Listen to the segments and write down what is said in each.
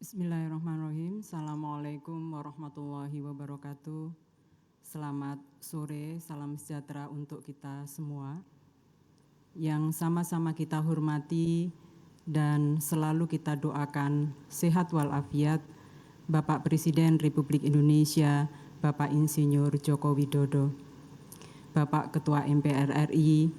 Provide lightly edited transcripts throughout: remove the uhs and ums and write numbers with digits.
Bismillahirrahmanirrahim. Assalamualaikum warahmatullahi wabarakatuh. Selamat sore, salam sejahtera untuk kita semua. Yang sama-sama kita hormati dan selalu kita doakan sehat walafiat Bapak Presiden Republik Indonesia, Bapak Insinyur Joko Widodo, Bapak Ketua MPR RI,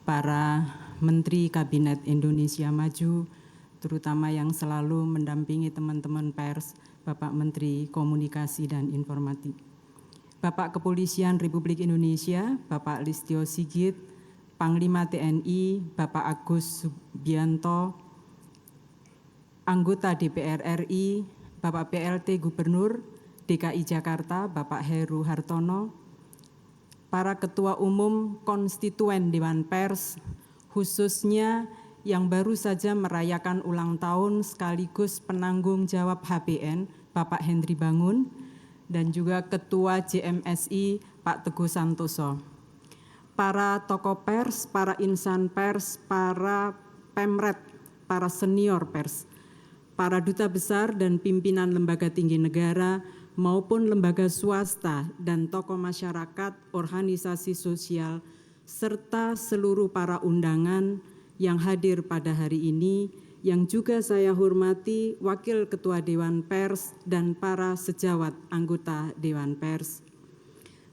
para Menteri Kabinet Indonesia Maju, terutama yang selalu mendampingi teman-teman pers, Bapak Menteri Komunikasi dan Informatika, Bapak Kepolisian Republik Indonesia, Bapak Listio Sigit, Panglima TNI, Bapak Agus Subianto, anggota DPR RI, Bapak PLT Gubernur DKI Jakarta, Bapak Heru Hartono, para Ketua Umum Konstituen Dewan Pers, khususnya yang baru saja merayakan ulang tahun sekaligus penanggung jawab HBN, Bapak Henry Bangun, dan juga Ketua JMSI, Pak Teguh Santoso. Para tokoh pers, para insan pers, para pemret, para senior pers, para duta besar dan pimpinan lembaga tinggi negara maupun lembaga swasta dan tokoh masyarakat, organisasi sosial, serta seluruh para undangan yang hadir pada hari ini, yang juga saya hormati Wakil Ketua Dewan Pers dan para sejawat anggota Dewan Pers.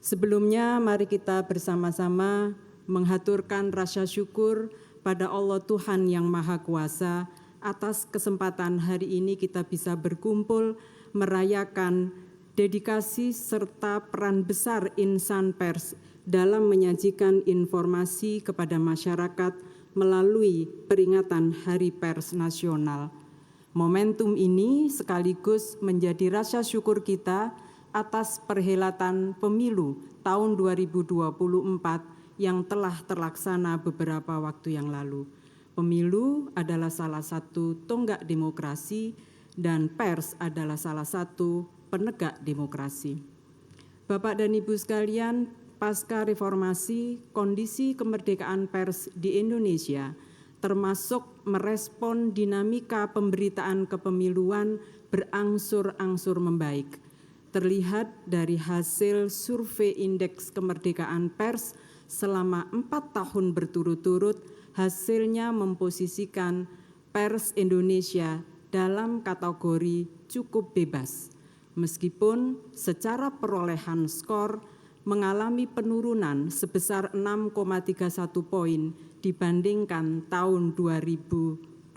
Sebelumnya mari kita bersama-sama menghaturkan rasa syukur pada Allah Tuhan Yang Maha Kuasa atas kesempatan hari ini kita bisa berkumpul merayakan dedikasi serta peran besar insan pers dalam menyajikan informasi kepada masyarakat melalui peringatan Hari Pers Nasional. Momentum ini sekaligus menjadi rasa syukur kita atas perhelatan pemilu tahun 2024 yang telah terlaksana beberapa waktu yang lalu. Pemilu adalah salah satu tonggak demokrasi dan pers adalah salah satu penegak demokrasi. Bapak dan Ibu sekalian, pasca reformasi, kondisi kemerdekaan pers di Indonesia, termasuk merespon dinamika pemberitaan kepemiluan berangsur-angsur membaik. Terlihat dari hasil survei indeks kemerdekaan pers selama 4 tahun berturut-turut, hasilnya memposisikan pers Indonesia dalam kategori cukup bebas. Meskipun secara perolehan skor mengalami penurunan sebesar 6,31 poin dibandingkan tahun 2022.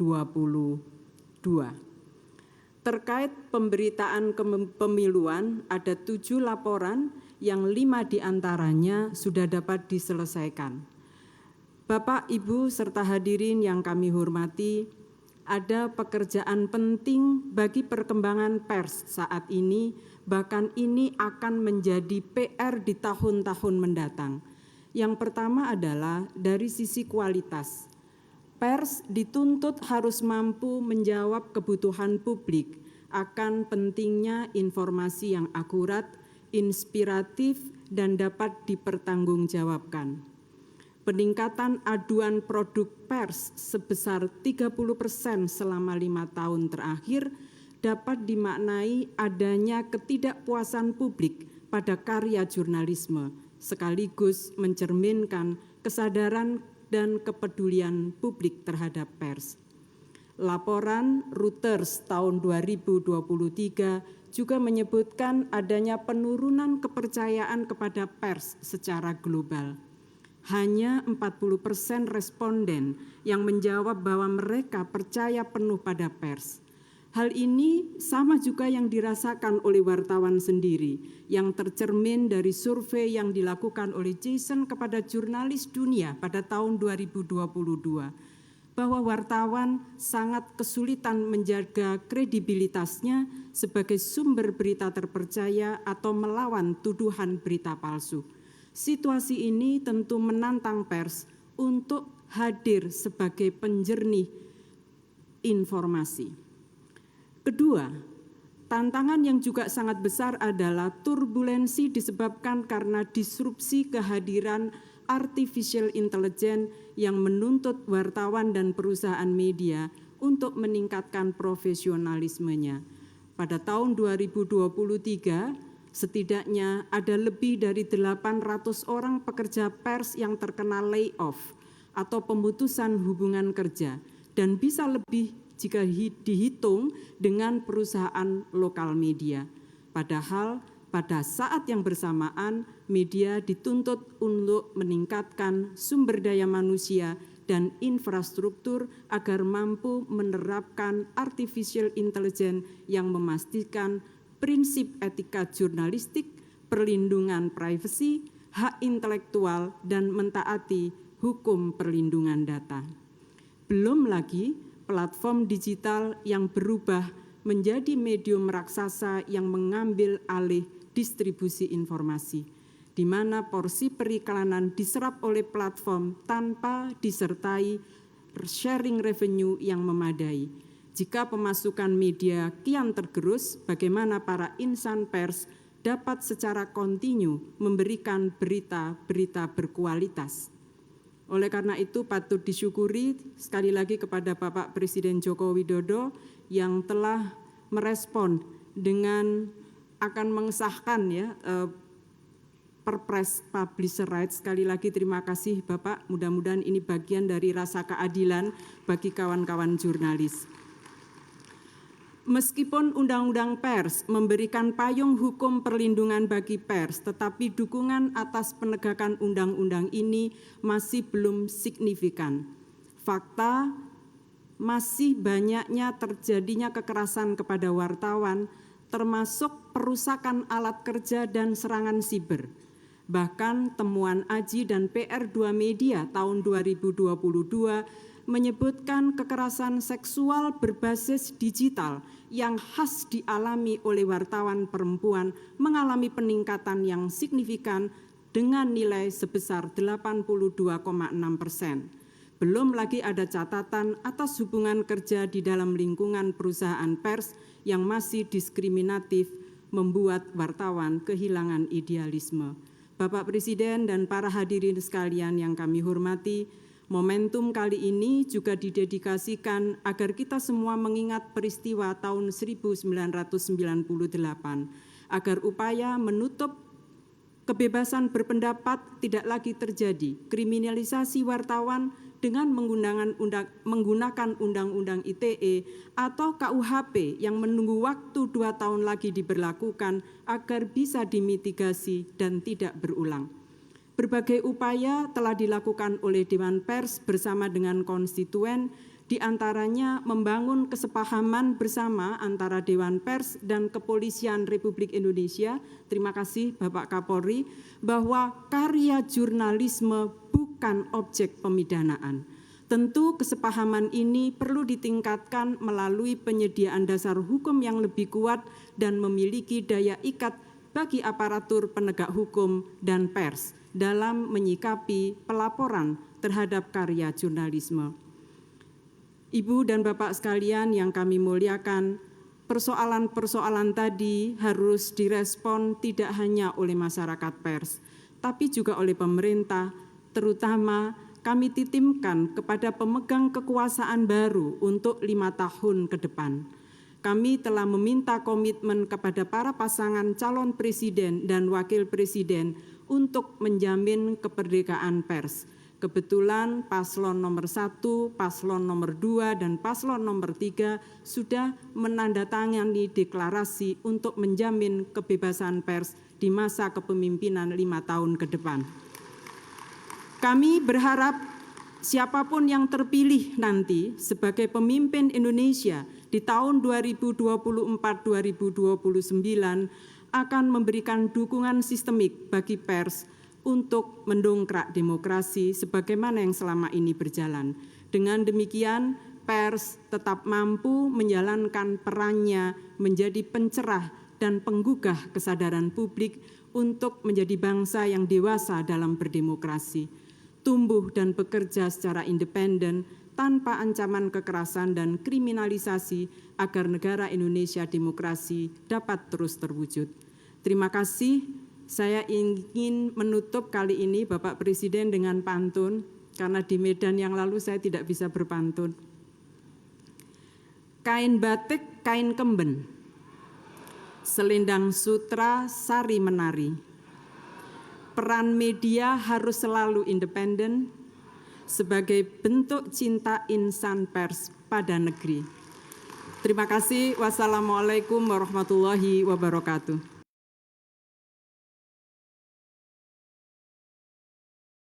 Terkait pemberitaan kepemiluan, ada 7 laporan yang 5 diantaranya sudah dapat diselesaikan. Bapak, Ibu, serta hadirin yang kami hormati, ada pekerjaan penting bagi perkembangan pers saat ini, bahkan ini akan menjadi PR di tahun-tahun mendatang. Yang pertama adalah dari sisi kualitas. Pers dituntut harus mampu menjawab kebutuhan publik akan pentingnya informasi yang akurat, inspiratif, dan dapat dipertanggungjawabkan. Peningkatan aduan produk pers sebesar 30% selama 5 tahun terakhir dapat dimaknai adanya ketidakpuasan publik pada karya jurnalisme, sekaligus mencerminkan kesadaran dan kepedulian publik terhadap pers. Laporan Reuters tahun 2023 juga menyebutkan adanya penurunan kepercayaan kepada pers secara global. Hanya 40% responden yang menjawab bahwa mereka percaya penuh pada pers. Hal ini sama juga yang dirasakan oleh wartawan sendiri, yang tercermin dari survei yang dilakukan oleh Jason kepada jurnalis dunia pada tahun 2022, bahwa wartawan sangat kesulitan menjaga kredibilitasnya sebagai sumber berita terpercaya atau melawan tuduhan berita palsu. Situasi ini tentu menantang pers untuk hadir sebagai penjernih informasi. Kedua, tantangan yang juga sangat besar adalah turbulensi disebabkan karena disrupsi kehadiran artificial intelligence yang menuntut wartawan dan perusahaan media untuk meningkatkan profesionalismenya. Pada tahun 2023, setidaknya ada lebih dari 800 orang pekerja pers yang terkena layoff atau pemutusan hubungan kerja, dan bisa lebih jika dihitung dengan perusahaan lokal media. Padahal pada saat yang bersamaan, media dituntut untuk meningkatkan sumber daya manusia dan infrastruktur agar mampu menerapkan artificial intelligence yang memastikan prinsip etika jurnalistik, perlindungan privasi, hak intelektual, dan mentaati hukum perlindungan data. Belum lagi platform digital yang berubah menjadi medium raksasa yang mengambil alih distribusi informasi, di mana porsi periklanan diserap oleh platform tanpa disertai sharing revenue yang memadai. Jika pemasukan media kian tergerus, bagaimana para insan pers dapat secara kontinu memberikan berita-berita berkualitas? Oleh karena itu patut disyukuri sekali lagi kepada Bapak Presiden Joko Widodo yang telah merespon dengan akan mengesahkan Perpres Publisher Rights. Sekali lagi terima kasih Bapak, mudah-mudahan ini bagian dari rasa keadilan bagi kawan-kawan jurnalis. Meskipun Undang-Undang Pers memberikan payung hukum perlindungan bagi pers, tetapi dukungan atas penegakan undang-undang ini masih belum signifikan. Fakta, masih banyaknya terjadinya kekerasan kepada wartawan, termasuk perusakan alat kerja dan serangan siber. Bahkan temuan AJI dan PR2 Media tahun 2022 menyebutkan kekerasan seksual berbasis digital yang khas dialami oleh wartawan perempuan mengalami peningkatan yang signifikan dengan nilai sebesar 82,6%. Belum lagi ada catatan atas hubungan kerja di dalam lingkungan perusahaan pers yang masih diskriminatif, membuat wartawan kehilangan idealisme. Bapak Presiden dan para hadirin sekalian yang kami hormati, momentum kali ini juga didedikasikan agar kita semua mengingat peristiwa tahun 1998, agar upaya menutup kebebasan berpendapat tidak lagi terjadi. Kriminalisasi wartawan dengan menggunakan Undang-Undang ITE atau KUHP yang menunggu waktu 2 tahun lagi diberlakukan agar bisa dimitigasi dan tidak berulang. Berbagai upaya telah dilakukan oleh Dewan Pers bersama dengan konstituen, di antaranya membangun kesepahaman bersama antara Dewan Pers dan Kepolisian Republik Indonesia, terima kasih Bapak Kapolri, bahwa karya jurnalisme bukan objek pemidanaan. Tentu kesepahaman ini perlu ditingkatkan melalui penyediaan dasar hukum yang lebih kuat dan memiliki daya ikat bagi aparatur penegak hukum dan pers dalam menyikapi pelaporan terhadap karya jurnalisme. Ibu dan Bapak sekalian yang kami muliakan, persoalan-persoalan tadi harus direspon tidak hanya oleh masyarakat pers, tapi juga oleh pemerintah, terutama kami titipkan kepada pemegang kekuasaan baru untuk 5 tahun ke depan. Kami telah meminta komitmen kepada para pasangan calon presiden dan wakil presiden untuk menjamin kemerdekaan pers. Kebetulan paslon nomor 1, paslon nomor 2, dan paslon nomor 3 sudah menandatangani deklarasi untuk menjamin kebebasan pers di masa kepemimpinan 5 tahun ke depan. Kami berharap siapapun yang terpilih nanti sebagai pemimpin Indonesia di tahun 2024-2029 akan memberikan dukungan sistemik bagi pers untuk mendongkrak demokrasi sebagaimana yang selama ini berjalan. Dengan demikian, pers tetap mampu menjalankan perannya menjadi pencerah dan penggugah kesadaran publik untuk menjadi bangsa yang dewasa dalam berdemokrasi, tumbuh dan bekerja secara independen tanpa ancaman kekerasan dan kriminalisasi agar negara Indonesia demokrasi dapat terus terwujud. Terima kasih. Saya ingin menutup kali ini Bapak Presiden dengan pantun, karena di Medan yang lalu saya tidak bisa berpantun. kain batik, kain kemben, selendang sutra, sari menari. Peran media harus selalu independen sebagai bentuk cinta insan pers pada negeri. Terima kasih. Wassalamualaikum warahmatullahi wabarakatuh.